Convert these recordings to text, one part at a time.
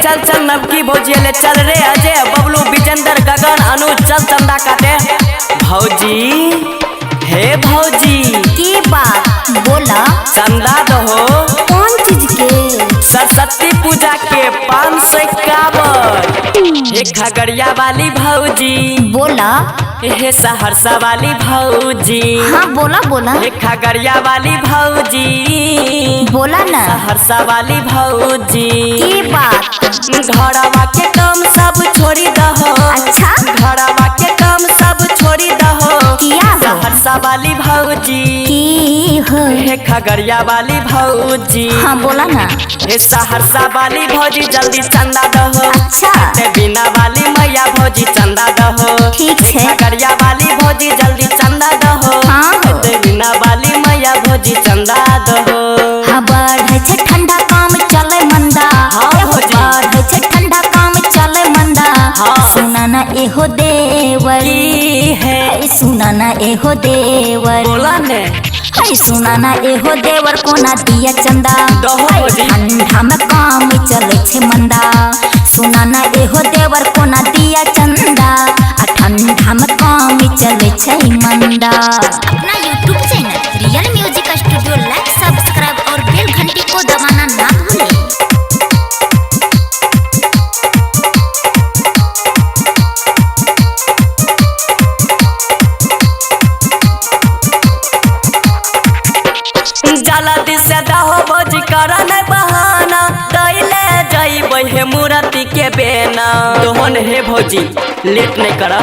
चल चल नबकी भौजी ले चल रे अजय बबलू विजेंद्र गगन अनुज चल चंदा काटे। भौजी हे भौजी की बात बोला। चंदा दहो। कौन चीज के? सरस्वती पूजा के 551। हे खगड़िया वाली भौजी बोला। हे सहरसा वाली भौजी। हाँ बोला बोला। हे खगड़िया वाली भौजी बोला ना। सहरसा वाली भौजी की बात। घरवा के काम सब छोड़ी दहो। अच्छा घरवा के काम सब छोड़ी दहो। किया हो? सहरसा वाली भौजी की हो? हे खगड़िया वाली भौजी। हाँ बोला ना। हे सहरसा वाली भौजी जल्दी चंदा दहो। अच्छा बिना वाली मैया भौजी चंदा दहो। ठीक है। खगड़िया वाली भौजी जल्दी चंदा दहो। हाँ बिना वाली मैया भौजी चंदा दहो। हाँ बढ़े छे ठंडा काम चले मंदा। हाँ भौजी। बढ़े छे ठंडा काम चले मंदा। हाँ। सुना ना एहो देवर की है सुना ना एहो देवर। बोला ने है सुना ना एहो देवर कोना दिया चंदा। दहो भौजी। ठंडा में काम चले छे मंदा। सुना ना एहो देवर कोना दिया चंदा। आ ठंडा में काम चले छे मंदा। अपना YouTube channel real music studio like subscribe और बेल घंटी को दबाना ना भूलें। जल्दी से दहो भौजी करा नहीं बहाना। दैले जइबै हे मूर्ति के बेना। तोहन हे भौजी लेट नहीं करा।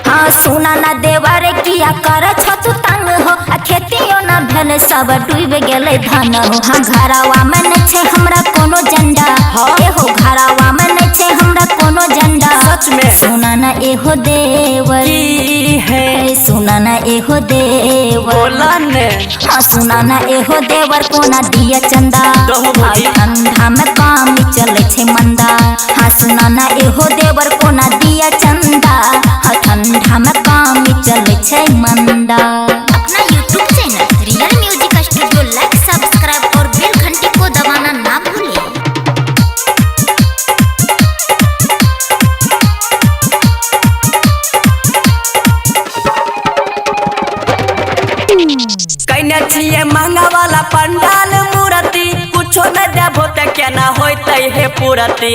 हाँ सुना ना देवर किया कर तू तंग हो। आ खेतियो ना भेल सब डूब गेले धन हो। हाँ घरवा में न छे हमरा कोनो झंडा। हाँ। एहो घरवा में न छे हमरा कोनो झंडा। सच में। सुना ना एहो देवर की है सुना ना एहो देवर। बोला ने हाँ सुना ना एहो देवर कोना दिया चंदा। दहो भौजी। हाँ, ठंडा में काम चले छे मंदा। हाँ सुना ना एहो देवर कोना दिया चंदा। हाँ ठंडा में काम चले छे मंदा। अपना YouTube channel real music studio like subscribe और बेल घंटी को दबाना ना भूलें। कहने छिए महंगा वाला पंडाल मूर्ति कुछो न देबो ते केना होते हे पूरती।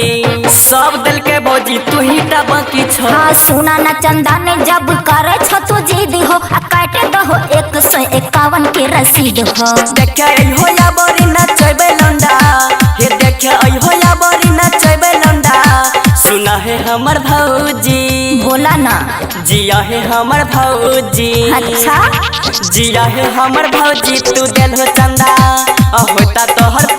सब दिल के भौजी तू ही त बाकी छ। हाँ सुना ना चंदा ने जब करे छो तू जिद हो। आ काटे दहो 151 के रसीद हो। देखे हो या बड़ी नचबे लंडा। हे देखे हो या बड़ी नचबे लंडा। सुना है हमर भौजी बोला ना। जिया है हमर भौजी। अच्छा जिया है हमर भौजी तू दिल हो चंदा। होता तोहर